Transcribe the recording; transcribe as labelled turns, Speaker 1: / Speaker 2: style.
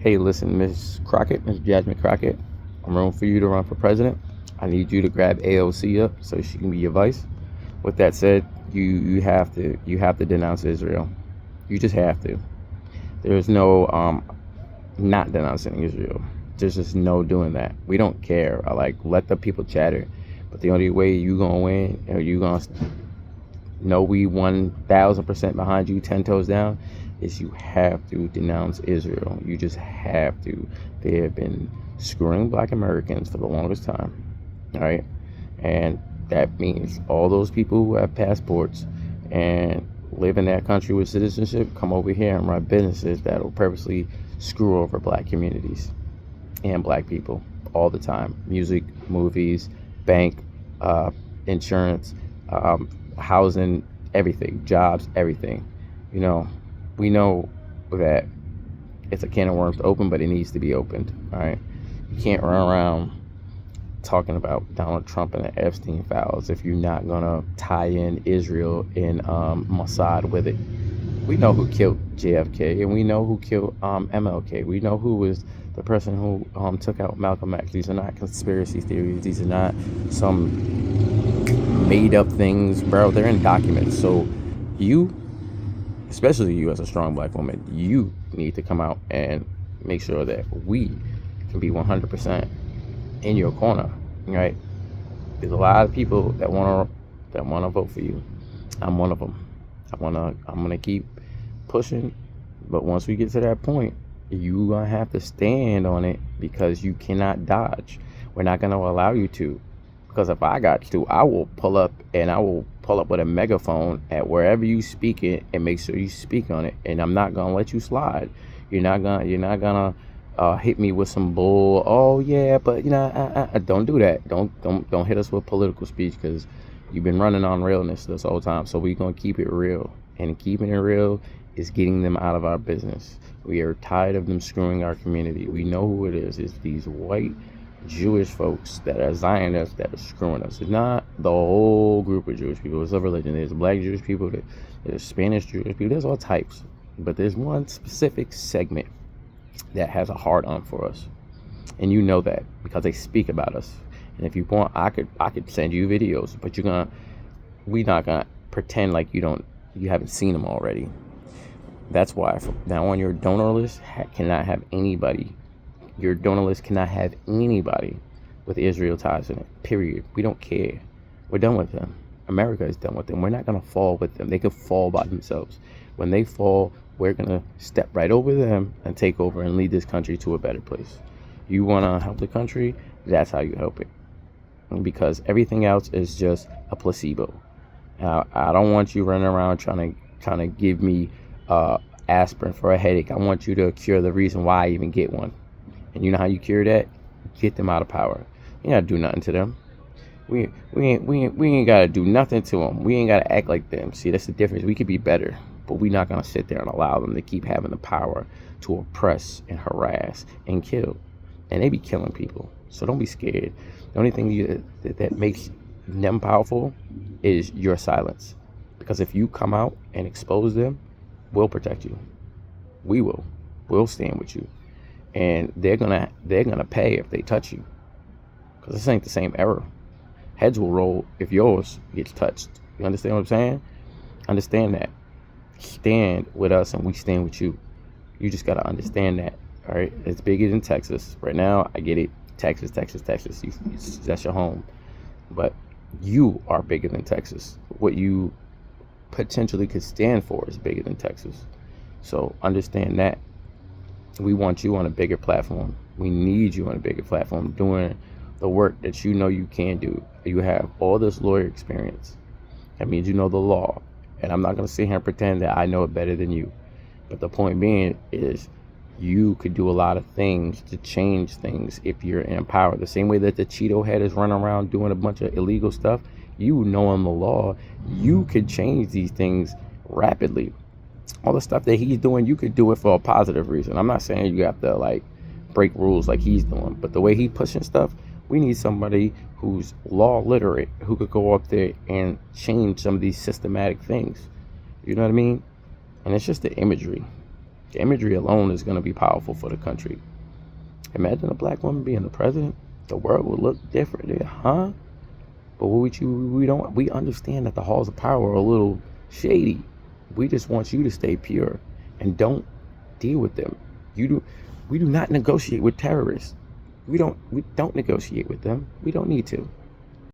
Speaker 1: Hey, listen, Miss Crockett, Miss Jasmine Crockett, I'm running for you to run for president. I need you to grab AOC up so she can be your vice. With that said, you have to denounce Israel. You just have to. There's no not denouncing Israel. There's just no doing that. We don't care. I like let the people chatter, but the only way you gonna win, or you gonna know we 1,000% behind you, 10 toes down, is you have to denounce Israel. You just have to. They have been screwing Black Americans for the longest time, all right? And that means all those people who have passports and live in that country with citizenship come over here and run businesses that will purposely screw over Black communities and Black people all the time. Music, movies, bank, insurance, housing, everything, jobs, everything. You know, we know that it's a can of worms to open, but it needs to be opened. All right, you can't run around talking about Donald Trump and the Epstein files if you're not gonna tie in Israel and Mossad with it. We know who killed JFK, and we know who killed MLK. We know who was the person who took out Malcolm X. These are not conspiracy theories. These are not some made up things, bro. They're in documents. So you, especially you as a strong Black woman, you need to come out and make sure that we can be 100% in your corner, right? There's a lot of people that wanna vote for you. I'm one of them. I'm gonna keep pushing, but once we get to that point, you gonna have to stand on it because you cannot dodge. We're not gonna allow you to, because if I got to, I will pull up with a megaphone at wherever you speak it and make sure you speak on it, and I'm not gonna let you slide. You're not gonna hit me with some bull. Oh yeah, but don't do that. Don't hit us with political speech, because you've been running on realness this whole time. So we're gonna keep it real, and keeping it real is getting them out of our business. We are tired of them screwing our community. We know who it is. It's these white Jewish folks that are Zionists that are screwing us. It's not the whole group of Jewish people. It's a religion. There's Black Jewish people, there's Spanish Jewish people, there's all types. But there's one specific segment that has a hard on for us. And you know that because they speak about us. And if you want, I could send you videos, but we're not gonna pretend like you haven't seen them already. That's why from now on, your donor list cannot have anybody. Your donor list cannot have anybody with Israel ties in it. Period. We don't care. We're done with them. America is done with them. We're not gonna fall with them. They could fall by themselves. When they fall, we're gonna step right over them and take over and lead this country to a better place. You wanna help the country? That's how you help it. Because everything else is just a placebo. Now, I don't want you running around trying to give me aspirin for a headache. I want you to cure the reason why I even get one. And you know how you cure that? Get them out of power. You gotta do nothing to them. We ain't gotta do nothing to them. We ain't gotta act like them. See, that's the difference. We could be better, but we're not gonna sit there and allow them to keep having the power to oppress and harass and kill. And they be killing people. So don't be scared. The only thing that makes them powerful is your silence. Because if you come out and expose them, we'll protect you. We will. We'll stand with you. And they're gonna pay if they touch you. Because this ain't the same era. Heads will roll if yours gets touched. You understand what I'm saying? Understand that. Stand with us and we stand with you. You just gotta understand that. All right, it's bigger than Texas. Right now, I get it. Texas. That's your home. But you are bigger than Texas. What you potentially could stand for is bigger than Texas. So understand that. We want you on a bigger platform. We need you on a bigger platform doing the work that you know you can do. You have all this lawyer experience. That means you know the law. And I'm not going to sit here and pretend that I know it better than you. But the point being is you could do a lot of things to change things if you're in power. The same way that the Cheeto head is running around doing a bunch of illegal stuff, you knowing the law, you could change these things rapidly. All the stuff that he's doing, you could do it for a positive reason. I'm not saying you have to break rules like he's doing, but the way he's pushing stuff, we need somebody who's law literate, who could go up there and change some of these systematic things. You know what I mean? And it's just the imagery. The imagery alone is going to be powerful for the country. Imagine a black woman being the president. The world would look different there, huh? But we understand that the halls of power are a little shady. We just want you to stay pure and don't deal with them. We do not negotiate with terrorists. We don't negotiate with them. We don't need to.